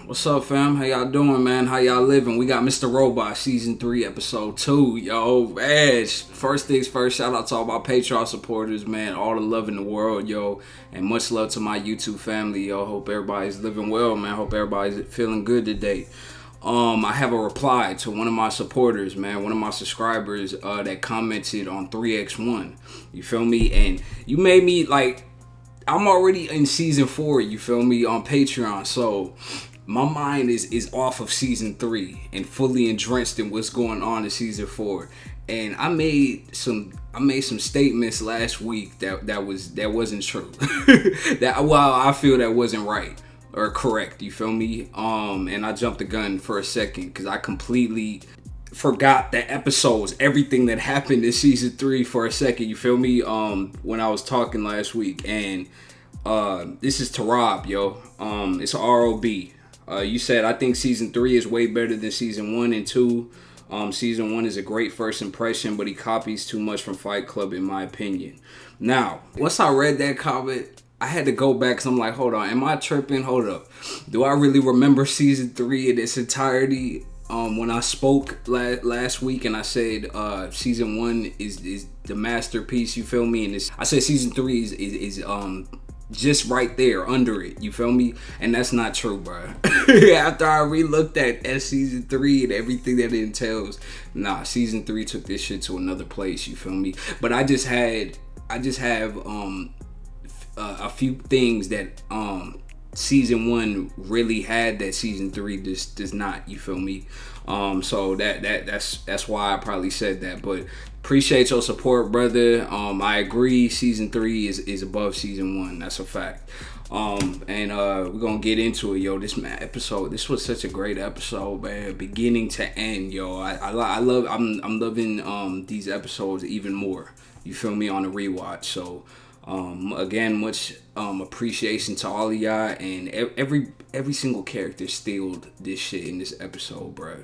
What's up, fam? How y'all doing, man? How y'all living? We got Mr.Robot season 3, episode 2. Yo, man. First things first, shout out to all my Patreon supporters, man. All the love in the world, yo. And much love to my YouTube family, yo. Hope everybody's living well, man. Hope everybody's feeling good today. I have a reply to one of my supporters, man. One of my subscribers that commented on 3x1. You feel me? And you made me, like, I'm already in season 4, you feel me, on Patreon. So my mind is off of season 3 and fully drenched in what's going on in season 4. And I made some statements last week that wasn't true. I feel that wasn't right or correct, you feel me? And I jumped the gun for a second because I completely forgot the episodes, everything that happened in season 3 for a second, you feel me? When I was talking last week. And this is to Rob, yo. It's ROB. You said, I think season 3 is way better than season 1 and 2. Season 1 is a great first impression, but he copies too much from Fight Club, in my opinion. Now, once I read that comment, I had to go back because I'm like, hold on, am I tripping? Hold up. Do I really remember season 3 in its entirety? When I spoke last week and I said season 1 is the masterpiece, you feel me? And I said season 3 is just right there under it, you feel me? And that's not true, bro. After I re-looked at season 3 and everything that it entails, nah, season 3 took this shit to another place, you feel me? But I just have a few things that season 1 really had that season 3 just does not, you feel me? So that's why I probably said that. But appreciate your support, brother. I agree, season 3 is above season 1. That's a fact. And we're gonna get into it, yo. This was such a great episode, man, beginning to end, yo. I'm loving these episodes even more, you feel me, on the rewatch. So again, much appreciation to all of y'all, and every single character stealed this shit in this episode, bro.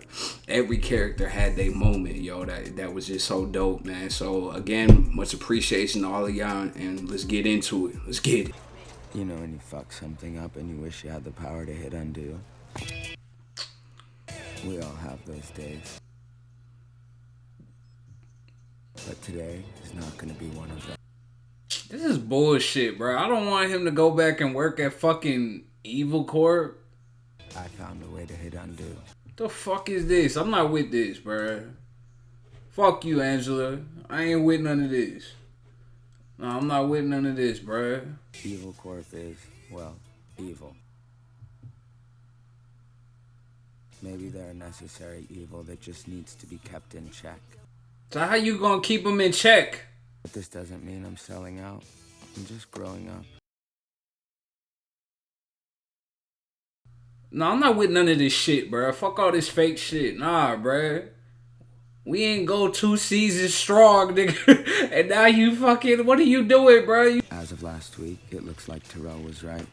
Every character had their moment, yo. That was just so dope, man. So again, much appreciation to all of y'all, and let's get into it. Let's get it. You know when you fuck something up and you wish you had the power to hit undo? We all have those days. But today is not gonna be one of them. This is bullshit, bro. I don't want him to go back and work at fucking Evil Corp. I found a way to hit undo. The fuck is this? I'm not with this, bro. Fuck you, Angela. I ain't with none of this. No, I'm not with none of this, bro. Evil Corp is, well, evil. Maybe they're a necessary evil that just needs to be kept in check. So how you gonna keep them in check? But this doesn't mean I'm selling out. I'm just growing up. No, I'm not with none of this shit, bro. Fuck all this fake shit. Nah, bro. We ain't go 2 seasons strong, nigga. And now you fucking... What are you doing, bro? As of last week, it looks like Terrell was right.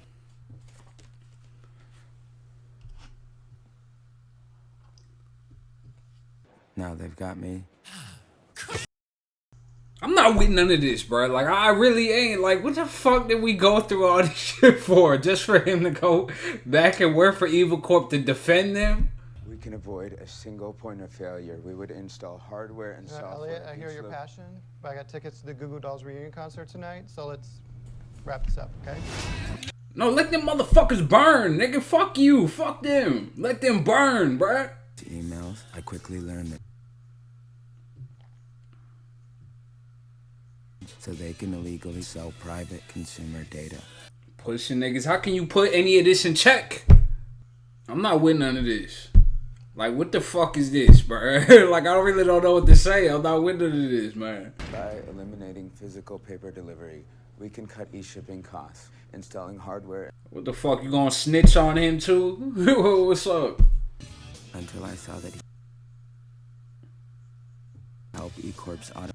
Now they've got me. I'm not with none of this, bro. Like, I really ain't. Like, what the fuck did we go through all this shit for? Just for him to go back and work for Evil Corp to defend them? We can avoid a single point of failure. We would install hardware and software. Elliot, I hear your passion, but I got tickets to the Goo Goo Dolls reunion concert tonight, so let's wrap this up, okay? No, let them motherfuckers burn, nigga. Fuck you. Fuck them. Let them burn, bruh. Emails, I quickly learned that so they can illegally sell private consumer data. Pushing niggas. How can you put any of this in check? I'm not with none of this. Like, what the fuck is this, bro? Like, I really don't know what to say. I'm not with none of this, man. By eliminating physical paper delivery, we can cut e-shipping costs. Installing hardware. What the fuck? You gonna snitch on him too? What's up? Until I saw that he help E-Corp's auto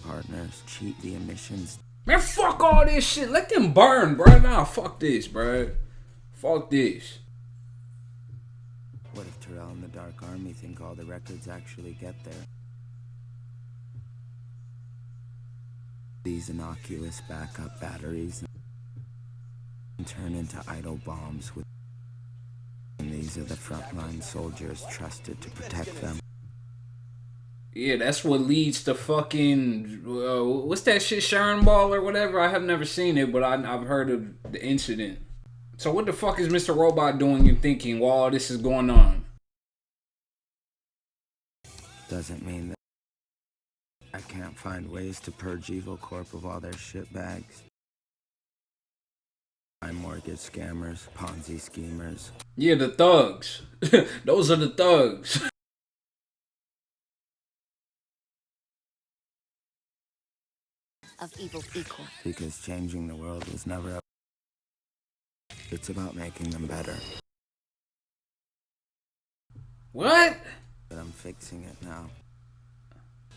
partners cheat the emissions. Man, fuck all this shit. Let them burn, bro. Nah, fuck this, bro. Fuck this. What if Terrell and the Dark Army think all the records actually get there? These innocuous backup batteries and turn into idle bombs with These are the frontline soldiers trusted to protect them. Yeah, that's what leads to fucking what's that shit, Sharon Ball or whatever. I have never seen it, but I've heard of the incident. So what the fuck is Mr. Robot doing and thinking while all this is going on? Doesn't mean that I can't find ways to purge Evil Corp of all their shitbags. Mortgage scammers, Ponzi schemers. Yeah, the thugs. Those are the thugs. Of evil equal. Because changing the world was never. It's about making them better. What? But I'm fixing it now.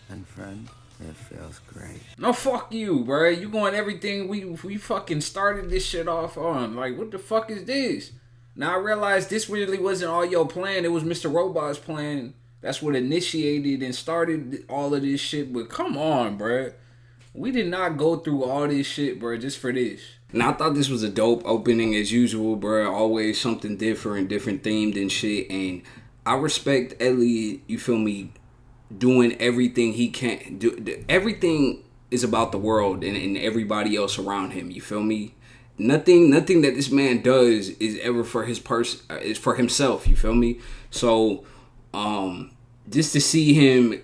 And friend, it feels great. No, fuck you, bro. You going everything we fucking started this shit off on. Like, what the fuck is this? Now I realize this really wasn't all your plan. It was Mr. Robot's plan. That's what initiated and started all of this shit. But come on, bro. We did not go through all this shit, bro, just for this. Now, I thought this was a dope opening as usual, bro. Always something different themed and shit. And I respect Elliot, you feel me, doing everything he can. Everything is about the world and everybody else around him, you feel me? Nothing that this man does is ever for his is for himself, you feel me? So, just to see him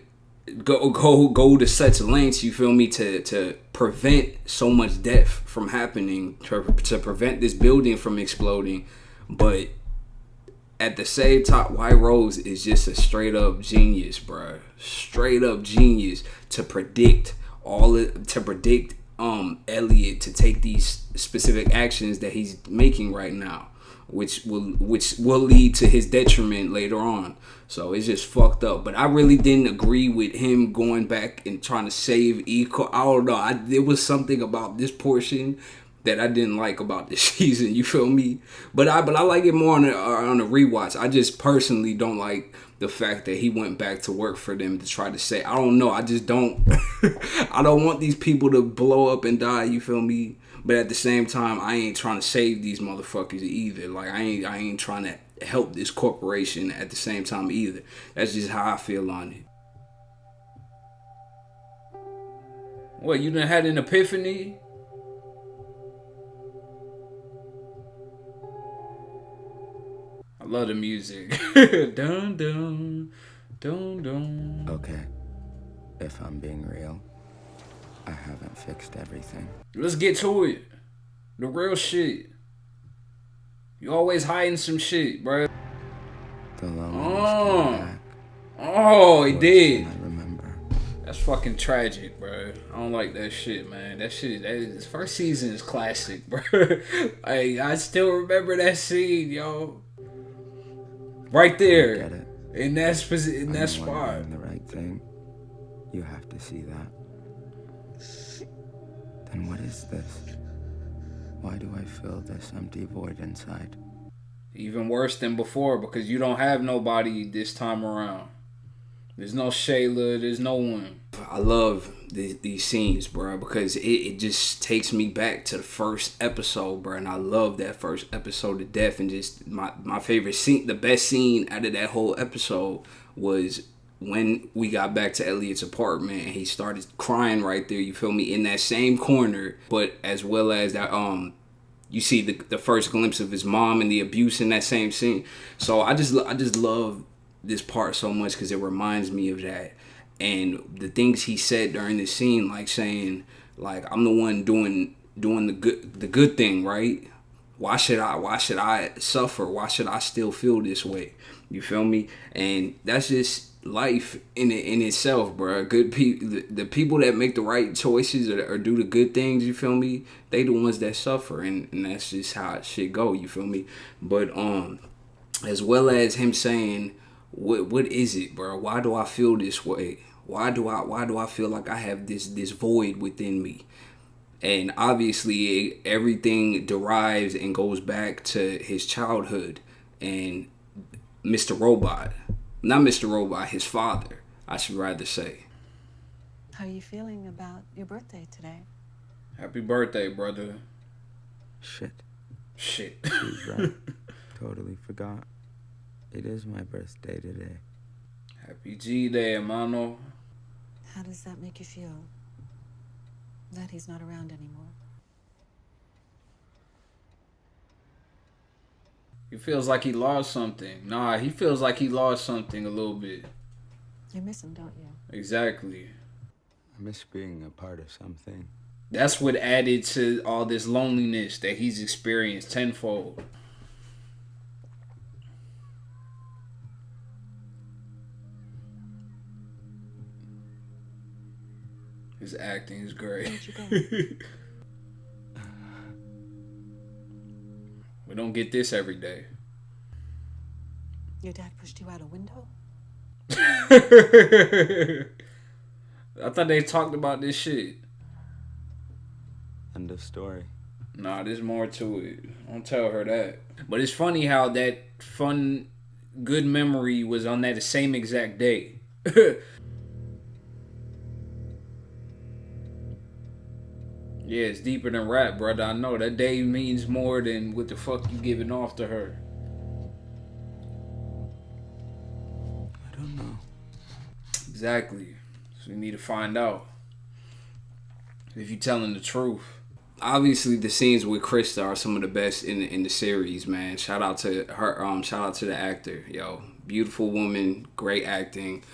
go to such lengths, you feel me, to prevent so much death from happening, to prevent this building from exploding, but at the same time, Whiterose is just a straight up genius, bro. Straight up genius to predict Elliot to take these specific actions that he's making right now, which will lead to his detriment later on. So it's just fucked up. But I really didn't agree with him going back and trying to save Eco. I don't know. There was something about this portion that I didn't like about this season. You feel me? But I like it more on a rewatch. I just personally don't like the fact that he went back to work for them to try to say. I don't know. I just don't. I don't want these people to blow up and die. You feel me? But at the same time, I ain't trying to save these motherfuckers either. Like I ain't trying to help this corporation at the same time either. That's just how I feel on it. What, you done had an epiphany? I love the music. Dun dun dun dun. Okay, if I'm being real, I haven't fixed everything. Let's get to it. The real shit. You always hiding some shit, bro. The loneliness came back. Oh, it did. I remember. That's fucking tragic, bro. I don't like that shit, man. This first season is classic, bro. I still remember that scene, yo. Right there. Get it. In that spot. Doing the right thing. You have to see that. Then what is this? Why do I feel this empty void inside? Even worse than before, because you don't have nobody this time around. There's no Shayla, there's no one. I love these scenes, bro, because it just takes me back to the first episode, bro, and I love that first episode to death. And just my favorite scene, the best scene out of that whole episode was when we got back to Elliot's apartment and he started crying right there, you feel me, in that same corner, but as well as that you see the first glimpse of his mom and the abuse in that same scene. So I just love this part so much because it reminds me of that. And the things he said during the scene, like saying, like, I'm the one doing the good thing, right? Why should I suffer? Why should I still feel this way? You feel me? And that's just life in itself, bro. Good people, the people that make the right choices or do the good things, you feel me? They the ones that suffer, and that's just how it should go. You feel me? But as well as him saying, what is it, bro? Why do I feel this way? Why do I feel like I have this void within me? And obviously everything derives and goes back to his childhood and Mr. Robot. Not Mr. Robot, his father, I should rather say. How are you feeling about your birthday today? Happy birthday, brother. Shit. Shit. She's right. Totally forgot. It is my birthday today. Happy G-Day, mano. How does that make you feel? That he's not around anymore? He feels like he lost something. Nah, he feels like he lost something a little bit. You miss him, don't you? Exactly. I miss being a part of something. That's what added to all this loneliness that he's experienced tenfold. His acting is great. Where'd you go? We don't get this every day. Your dad pushed you out a window? I thought they talked about this shit. End of story. Nah, there's more to it. Don't tell her that. But it's funny how that fun, good memory was on that same exact day. Yeah, it's deeper than rap, brother. I know that day means more than what the fuck you giving off to her. I don't know. Exactly. So we need to find out if you telling the truth. Obviously, the scenes with Krista are some of the best in the series, man. Shout out to her. Shout out to the actor, yo. Beautiful woman, great acting,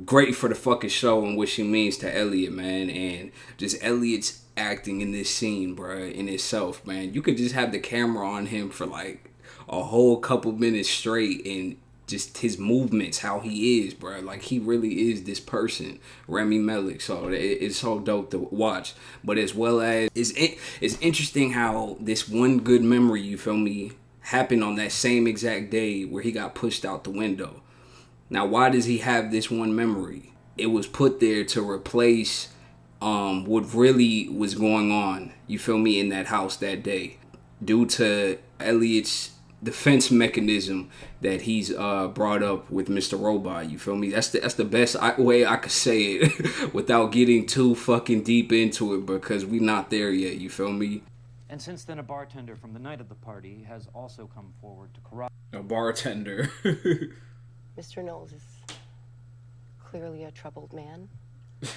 great for the fucking show and what she means to Elliot, man. And just Elliot's acting in this scene, bruh, in itself, man. You could just have the camera on him for like a whole couple minutes straight and just his movements, how he is, bruh. Like, he really is this person, Rami Malek. So it's so dope to watch. But as well as, it's interesting how this one good memory, you feel me, happened on that same exact day where he got pushed out the window. Now, why does he have this one memory? It was put there to replace what really was going on, you feel me, in that house that day, due to Elliot's defense mechanism that he's brought up with Mr. Robot, you feel me? That's the best way I could say it without getting too fucking deep into it, because we not there yet, you feel me? And since then, a bartender from the night of the party has also come forward to corroborate. A bartender. Mr. Knowles is clearly a troubled man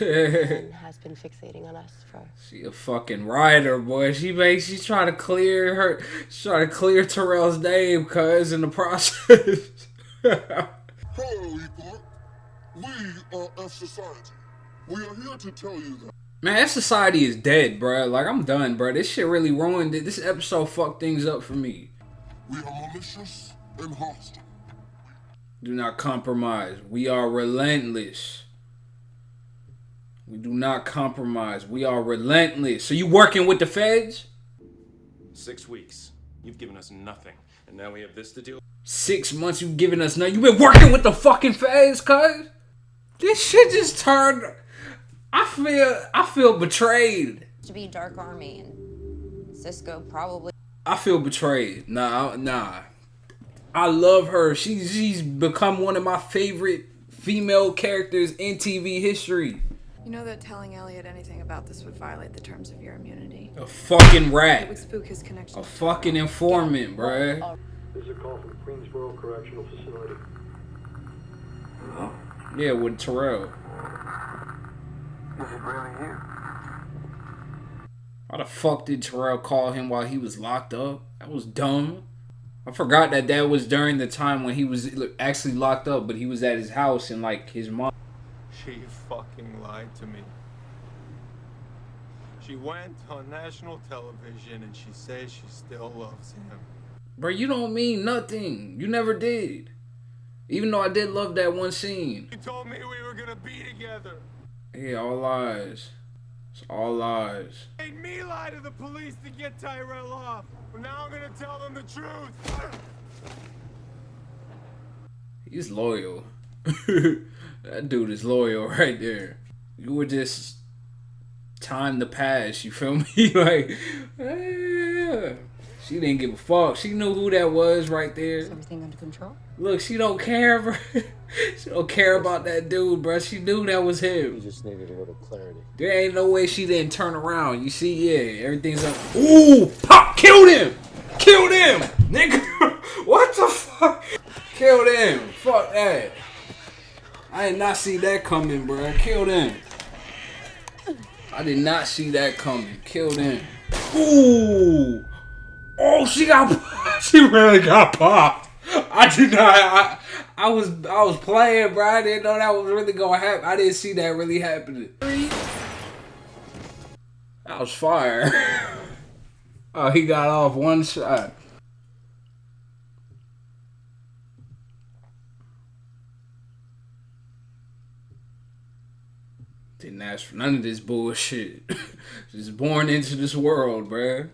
and has been fixating on us for... She a fucking writer, boy. She's trying to clear Terrell's name, cuz, in the process. Hello, Equal. We are F Society. We are here to tell you that. Man, F Society is dead, bruh. Like, I'm done, bruh. This shit really ruined it. This episode fucked things up for me. We are malicious and hostile. Do not compromise. We are relentless. We do not compromise. We are relentless. So you working with the feds? 6 weeks. You've given us nothing. And now we have this to do. 6 months you've given us nothing. You've been working with the fucking feds, cuz? This shit just turned... I feel betrayed. To be Dark Army, and Cisco probably... I feel betrayed. Nah. I love her. She's become one of my favorite female characters in TV history. You know that telling Elliot anything about this would violate the terms of your immunity. A fucking rat. It would spook his connection. A fucking informant, bruh. This is a call from Queensboro Correctional Facility. Yeah, with Terrell. Is it really you? Why the fuck did Terrell call him while he was locked up? That was dumb. I forgot that was during the time when he was actually locked up, but he was at his house and like his mom. She fucking lied to me. She went on national television and she says she still loves him. Bro, you don't mean nothing. You never did. Even though I did love that one scene. You told me we were gonna be together. Yeah, all lies. It's all lies. Made me lie to the police to get Tyrell off. But now I'm gonna tell them the truth. He's loyal. That dude is loyal right there. You were just time to pass, you feel me? Like, yeah. She didn't give a fuck. She knew who that was right there. Is everything under control? Look, she don't care, bro. She don't care about that dude, bro. She knew that was him. You just needed a little clarity. There ain't no way she didn't turn around. You see, yeah, everything's up. Ooh, pop, killed him! Killed him! Nigga, what the fuck? Killed Kill them. Fuck that. I did not see that coming, bro. Kill them. I did not see that coming. Kill them. Ooh. Oh, she really got popped. I did not. I was playing, bro. I didn't know that was really gonna happen. I didn't see that really happening. That was fire. Oh, he got off one shot. Didn't ask for none of this bullshit. Just born into this world, bruh.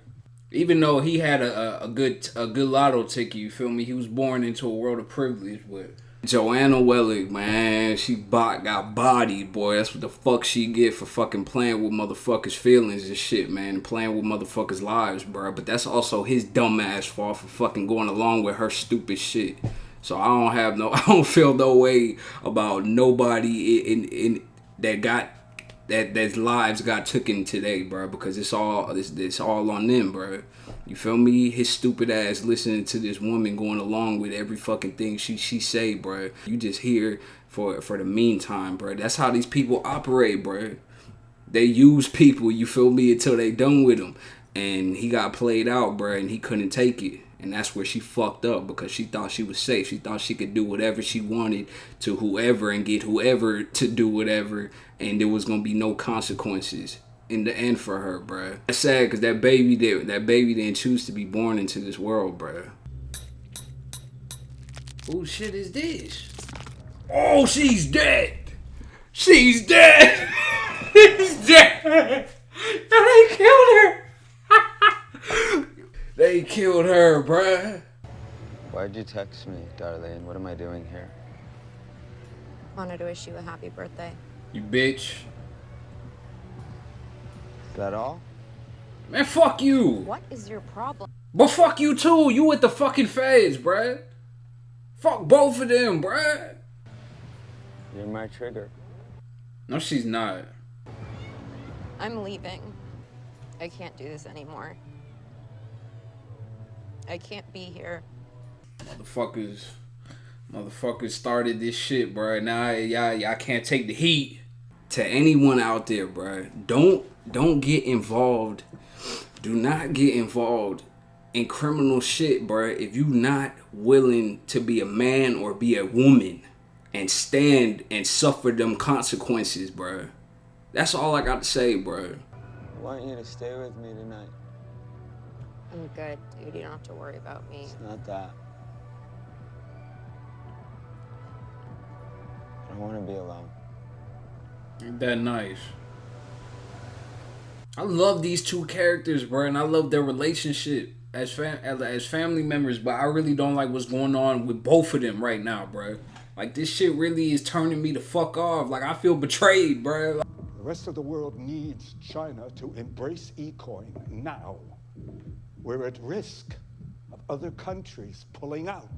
Even though he had a good lotto ticket, you feel me? He was born into a world of privilege, but Joanna Wellick, man, she got bodied, boy. That's what the fuck she get for fucking playing with motherfuckers' feelings and shit, man. And playing with motherfuckers' lives, bro. But that's also his dumb ass fault for fucking going along with her stupid shit. So I don't feel no way about nobody in that lives got taken today, bro, because it's all on them, bro. You feel me? His stupid ass listening to this woman going along with every fucking thing she say, bro. You just here for the meantime, bro. That's how these people operate, bro. They use people, you feel me, until they done with them. And he got played out, bro, and he couldn't take it. And that's where she fucked up, because she thought she was safe. She thought she could do whatever she wanted to whoever and get whoever to do whatever, and there was gonna be no consequences in the end for her, bruh. That's sad, because that baby didn't choose to be born into this world, bruh. Who shit is this? Oh, she's dead. She's dead. She's dead. No, they killed her. They killed her, bruh. Why'd you text me, Darlene? What am I doing here? Wanted to wish you a happy birthday. You bitch. Is that all? Man, fuck you. What is your problem? But fuck you too. You with the fucking feds, bruh. Fuck both of them, bruh. You're my trigger. No, she's not. I'm leaving. I can't do this anymore. I can't be here. Motherfuckers started this shit, bro. Now y'all can't take the heat. To anyone out there, bro, don't get involved. Do not get involved in criminal shit, bro. If you not willing to be a man or be a woman and stand and suffer them consequences, bro. That's all I got to say, bro. I want you to stay with me tonight. I'm good, dude. You don't have to worry about me. It's not that. I don't want to be alone. Ain't that nice? I love these two characters, bro, and I love their relationship as family members, but I really don't like what's going on with both of them right now, bro. Like, this shit really is turning me the fuck off. Like, I feel betrayed, bro. The rest of the world needs China to embrace e-coin now. We're at risk of other countries pulling out.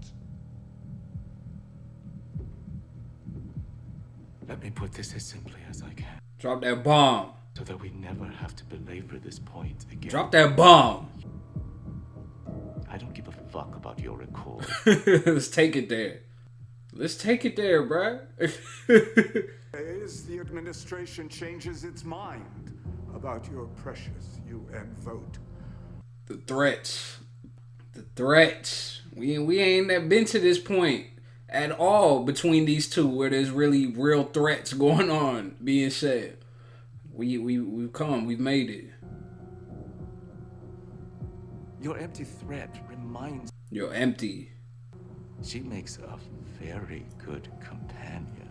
Let me put this as simply as I can. Drop that bomb. So that we never have to belabor this point again. Drop that bomb. I don't give a fuck about your record. Let's take it there. Let's take it there, bruh. As the administration changes its mind about your precious UN vote. The threats. We ain't been to this point at all between these two where there's really real threats going on being said. We've come, we've made it. Your empty threat reminds... You're empty. She makes a very good companion.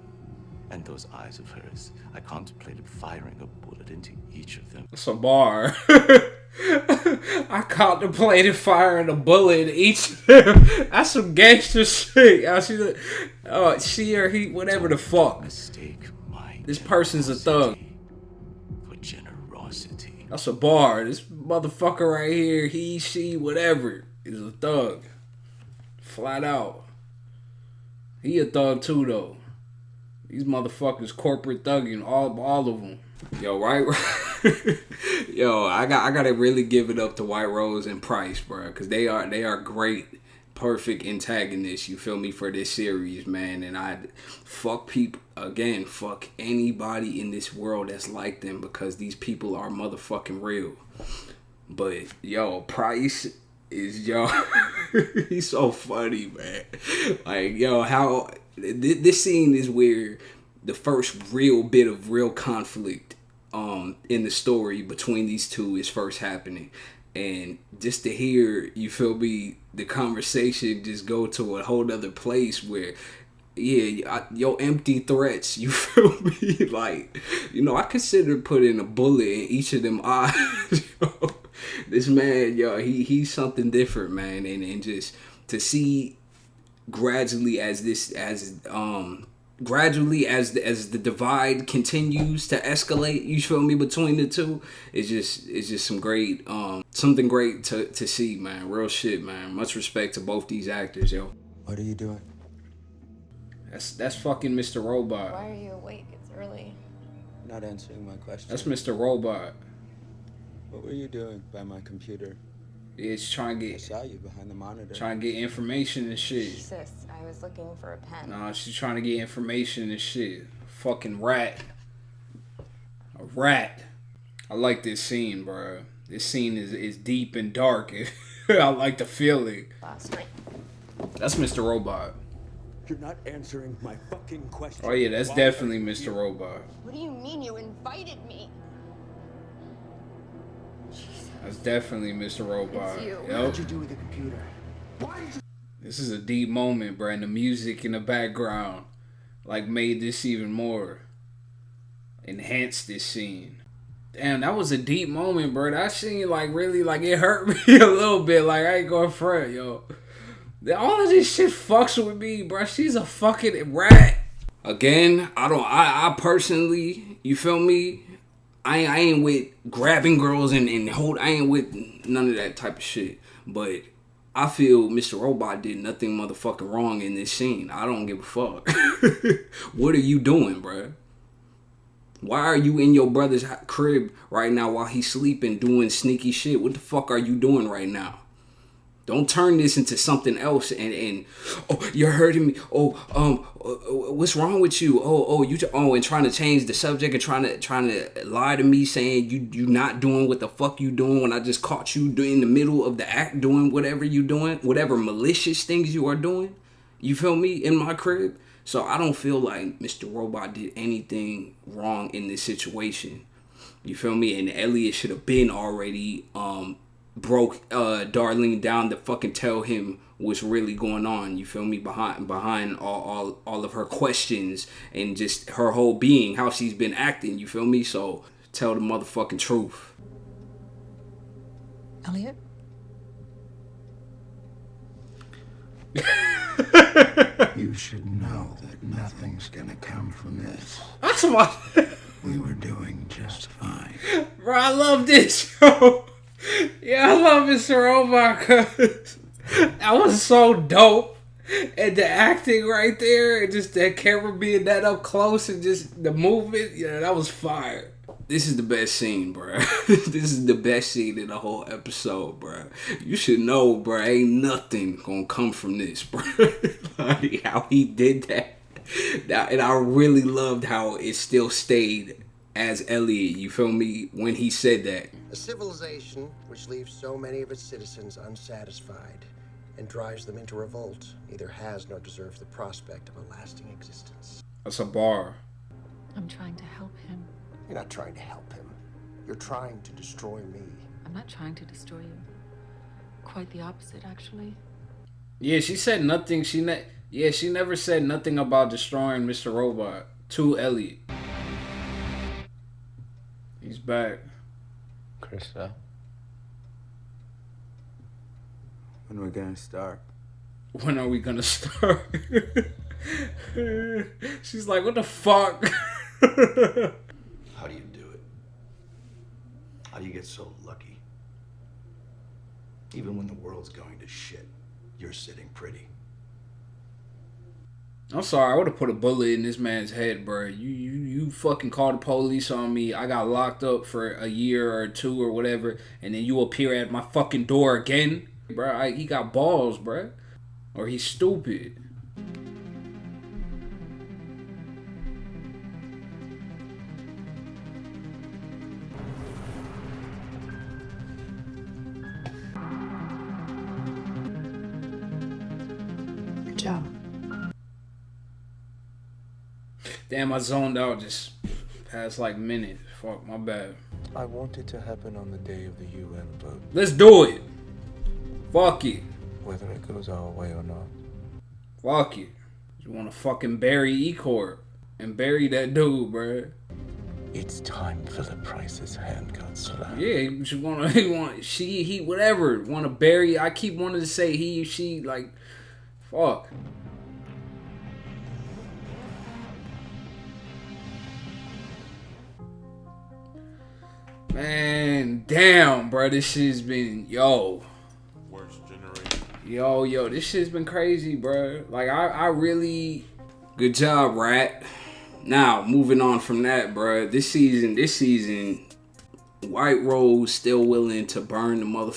And those eyes of hers, I contemplated firing a bullet into each of them. That's a bar. I contemplated firing a bullet in each of them. That's some gangster shit. She or he, whatever the fuck. This person's a thug. For generosity. That's a bar. This motherfucker right here, he, she, whatever, is a thug. Flat out. He a thug too, though. These motherfuckers corporate thugging, all of them. Yo, right? Yo, I gotta really give it up to Whiterose and Price, bro, because they are great perfect antagonist, you feel me, for this series, man. And I fuck anybody in this world that's like them, because these people are motherfucking real. But yo, Price is he's so funny, man. Like, yo, how this scene is where the first real bit of real conflict in the story between these two is first happening. And just to hear, you feel me, the conversation just go to a whole other place where, your empty threats, you feel me? Like, you know, I consider putting a bullet in each of them eyes. This man, he's something different, man. And just to see gradually as the divide continues to escalate, you feel me, between the two, it's just some great something great to see, man. Real shit, man. Much respect to both these actors, yo. What are you doing? That's fucking Mr. Robot. Why are you awake? It's early. Not answering my question. That's Mr. Robot. What were you doing by my computer? It's trying to get. I saw you behind the monitor. Trying to get information and shit. Sis, I was looking for a pen. Nah, she's trying to get information and shit. Fucking rat. A rat. I like this scene, bro. This scene is deep and dark. I like the feeling. Last night. That's Mr. Robot. You're not answering my fucking question. Oh yeah, that's definitely Mr. Robot. What do you mean you invited me? That's definitely Mr. Robot. It's you. Yep. What did you do with the computer? This is a deep moment, bro, and the music in the background like made this even more. Enhanced this scene. Damn, that was a deep moment, bro. That scene like really like it hurt me a little bit. Like I ain't going front, yo. All of this shit fucks with me, bro. She's a fucking rat. Again, I personally, you feel me? I ain't with grabbing girls and I ain't with none of that type of shit. But I feel Mr. Robot did nothing motherfucking wrong in this scene. I don't give a fuck. What are you doing, bro? Why are you in your brother's crib right now while he's sleeping doing sneaky shit? What the fuck are you doing right now? Don't turn this into something else and oh, you're hurting me. What's wrong with you? And trying to change the subject and trying to lie to me, saying you not doing what the fuck you doing when I just caught you in the middle of the act doing whatever you doing, whatever malicious things you are doing. You feel me? In my crib. So I don't feel like Mr. Robot did anything wrong in this situation. You feel me? And Elliot should have been already broke Darlene down to fucking tell him what's really going on. You feel me? Behind all of her questions and just her whole being, how she's been acting. You feel me? So tell the motherfucking truth. Elliot? You should know that nothing's gonna come from this. That's why we were doing just fine. Bro, I love this show. Yeah, I love Mr. Robot because that was so dope. And the acting right there, and just that camera being that up close and just the movement, that was fire. This is the best scene, bro. This is the best scene in the whole episode, bro. You should know, bro, ain't nothing gonna come from this, bro. Like, how he did that. And I really loved how it still stayed as Elliot, you feel me, when he said that. A civilization which leaves so many of its citizens unsatisfied and drives them into revolt neither has nor deserves the prospect of a lasting existence. That's a bar. I'm trying to help him. You're not trying to help him. You're trying to destroy me. I'm not trying to destroy you. Quite the opposite, actually. Yeah, she said nothing. She never said nothing about destroying Mr. Robot to Elliot. He's back. Krista. When are we gonna start? When are we gonna start? She's like, what the fuck? How do you do it? How do you get so lucky? Even when the world's going to shit, you're sitting pretty. I'm sorry, I would have put a bullet in this man's head, bro. You fucking called the police on me. I got locked up for a year or two or whatever, and then you appear at my fucking door again, bro. He got balls, bro. or he's stupid. Good job. Damn, I zoned out just past like minutes. Fuck, my bad. I want it to happen on the day of the UN vote. Let's do it. Fuck it. Whether it goes our way or not. Fuck it. You want to fucking bury E-Corp and bury that dude, bruh. It's time Philip Price's hand got slapped. Yeah, he want, she, he, whatever. Want to bury. I keep wanting to say he, she, like, fuck. Man, damn, bro. This shit's been, Worst generation. Yo, this shit's been crazy, bro. Like, I really, good job, Rat. Now, moving on from that, bro. This season, Whiterose still willing to burn the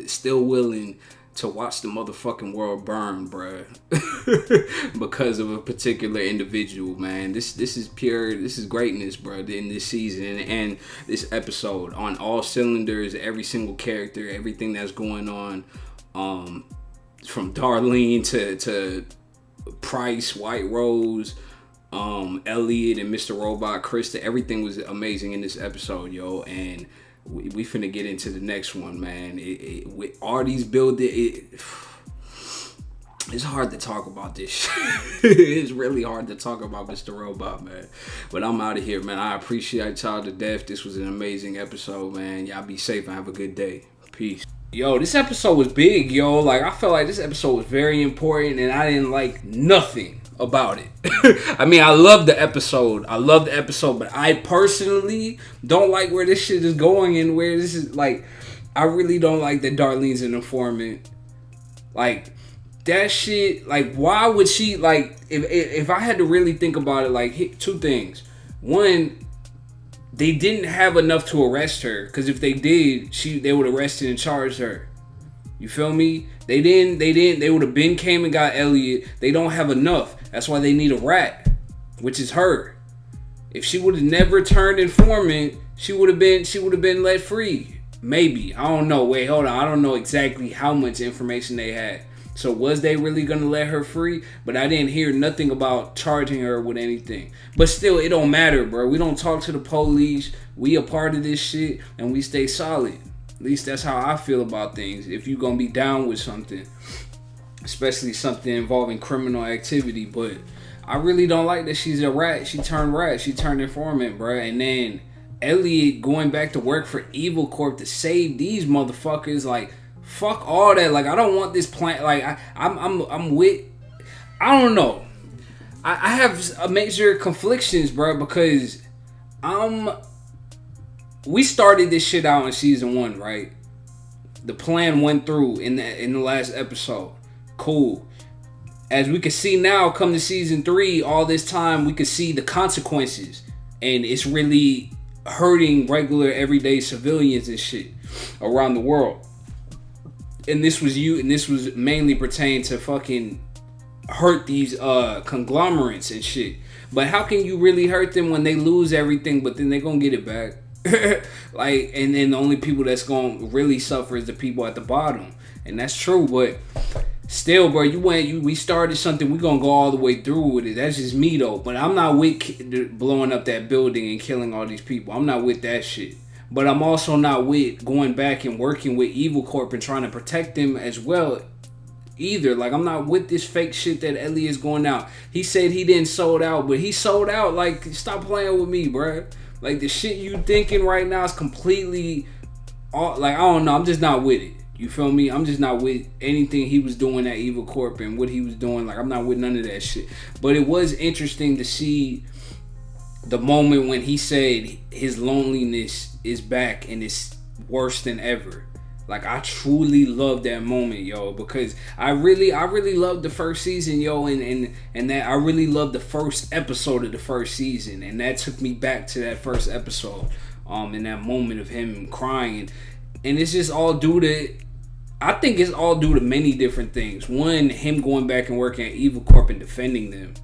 still willing to watch the motherfucking world burn, bro. Because of a particular individual, man. This is greatness, bro, in this season and this episode. On all cylinders, every single character, everything that's going on, from Darlene to Price, Whiterose, Elliot and Mr.Robot, Krista, everything was amazing in this episode, yo. And we finna get into the next one, man. With all these it's hard to talk about this shit. It's really hard to talk about Mr.Robot, man. But I'm out of here, man. I appreciate y'all to death. This was an amazing episode, man. Y'all be safe and have a good day. Peace. Yo, this episode was big, yo. Like, I felt like this episode was very important, and I didn't like nothing about it. I mean, I love the episode, but I personally don't like where this shit is going and where this is, like, I really don't like that Darlene's an informant. Like, that shit, like, why would she, like, if I had to really think about it, like, two things. One, they didn't have enough to arrest her, because if they did, they would have arrested and charged her. You feel me? They would have been came and got Elliot. They don't have enough. That's why they need a rat, which is her. If she would have never turned informant, she would have been let free. Maybe. I don't know. Wait, hold on. I don't know exactly how much information they had. So was they really going to let her free? But I didn't hear nothing about charging her with anything. But still, it don't matter, bro. We don't talk to the police. We a part of this shit, and we stay solid. At least that's how I feel about things. If you gonna be down with something, especially something involving criminal activity. But I really don't like that she's a rat. She turned informant, bro. And then Elliot going back to work for Evil Corp to save these motherfuckers. Like, fuck all that. Like, I don't want this plan. Like, I'm with. I don't know. I have a major conflictions, bro, because we started this shit out in season 1, right? The plan went through in the last episode. Cool. As we can see now, come to season 3, all this time we could see the consequences, and it's really hurting regular everyday civilians and shit around the world. And this was mainly pertained to fucking hurt these conglomerates and shit. But how can you really hurt them when they lose everything, but then they gonna get it back? Like, and then the only people that's gonna really suffer is the people at the bottom. And that's true, but still, bro, we started something, we gonna go all the way through with it. That's just me though. But I'm not with blowing up that building and killing all these people. I'm not with that shit. But I'm also not with going back and working with Evil Corp and trying to protect them as well either. Like, I'm not with this fake shit that Elliot's going out. He said he didn't sold out, but he sold out. Like, stop playing with me, bro. Like, the shit you thinking right now is completely, like, I don't know. I'm just not with it. You feel me? I'm just not with anything he was doing at Evil Corp and what he was doing. Like, I'm not with none of that shit. But it was interesting to see the moment when he said his loneliness is back and it's worse than ever. Like, I truly love that moment, yo, because I really loved the first season, yo, and that I really loved the first episode of the first season, and that took me back to that first episode, in that moment of him crying, and it's just all due to I think it's all due to many different things. One, him going back and working at Evil Corp and defending them.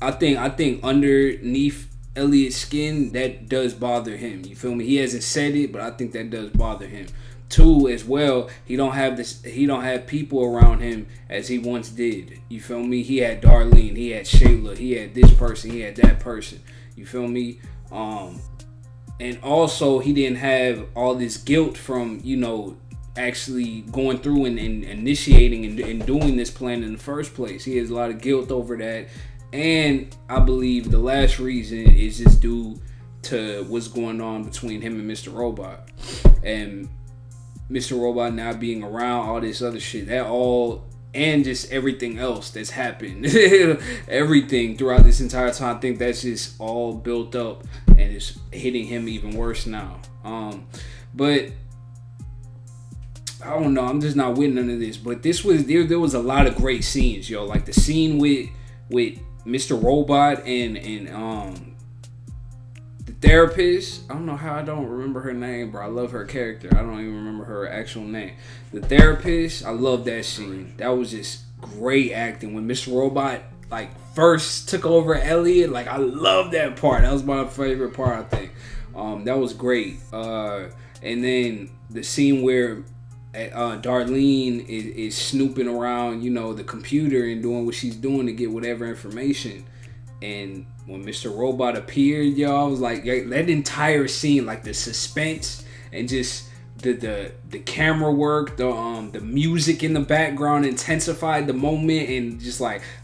I think underneath Elliot's skin, that does bother him. You feel me? He hasn't said it, but I think that does bother him. Two, as well, he don't have people around him as he once did. You feel me? He had Darlene, he had Shayla, he had this person, he had that person. You feel me? And also he didn't have all this guilt from, actually going through and initiating and doing this plan in the first place. He has a lot of guilt over that. And I believe the last reason is just due to what's going on between him and Mr. Robot. And Mr. Robot not being around, all this other shit. That all, and just everything else that's happened. Everything throughout this entire time. I think that's just all built up and it's hitting him even worse now. But I don't know. I'm just not with none of this. But this was there was a lot of great scenes, yo. Like the scene with Mr. Robot and the therapist. I don't know how I don't remember her name, bro. I love her character. I don't even remember her actual name. The therapist. I love that scene. That was just great acting when Mr. Robot first took over Elliot. I love that part. That was my favorite part. I think that was great. And then the scene where Darlene is snooping around, the computer and doing what she's doing to get whatever information. And when Mr. Robot appeared, y'all, I was like, that entire scene, the suspense and just the camera work, the music in the background intensified the moment, and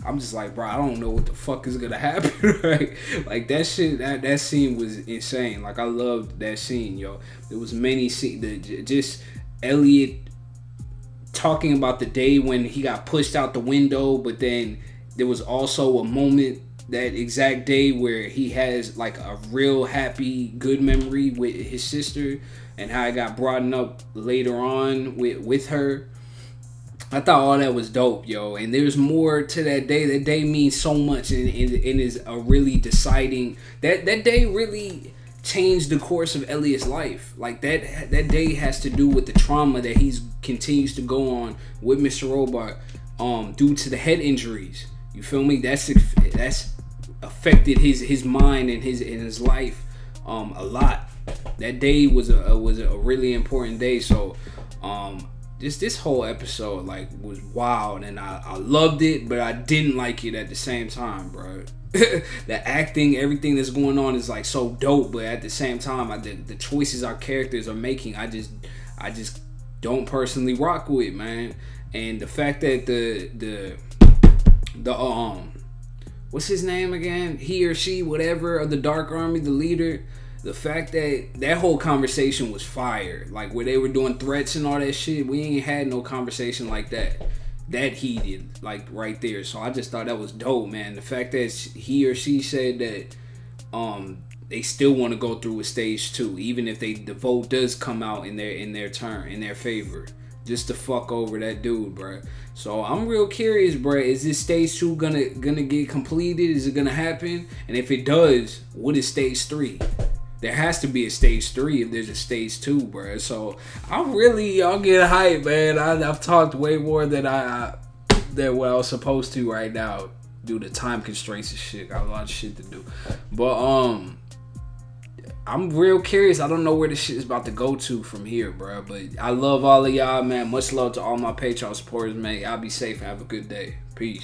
I'm just like, bro, I don't know what the fuck is gonna happen. Right? That shit, that scene was insane. I loved that scene, yo. There was many scenes, just Elliot talking about the day when he got pushed out the window, but then there was also a moment that exact day where he has a real happy, good memory with his sister, and how it got brought up later on with her. I thought all that was dope, yo. And there's more to that day. That day means so much, and is a really deciding. That day really changed the course of Elliot's life. That day has to do with the trauma that he continues to go on with Mr. Robot, due to the head injuries. You feel me? That's affected his mind and his life a lot. That day was a really important day. So this whole episode was wild, and I loved it, but I didn't like it at the same time, bro. The acting, everything that's going on is so dope, but at the same time, the choices our characters are making, I just don't personally rock with, man. And the fact that the what's his name again? He or she, whatever, of the Dark Army, the leader. The fact that whole conversation was fire. Where they were doing threats and all that shit. We ain't had no conversation like that. That heated, right there. So I just thought that was dope, man. The fact that he or she said that they still want to go through with stage 2, even if the vote does come out in their favor. Just to fuck over that dude, bro. So I'm real curious, bro. Is this stage 2 gonna get completed? Is it gonna happen? And if it does, what is stage 3? There has to be a stage 3 if there's a stage 2, bro. So y'all get hyped, man. I've talked way more than what I was supposed to right now due to time constraints and shit. Got a lot of shit to do. But I'm real curious. I don't know where this shit is about to go to from here, bro. But I love all of y'all, man. Much love to all my Patreon supporters, man. Y'all be safe and have a good day. Peace.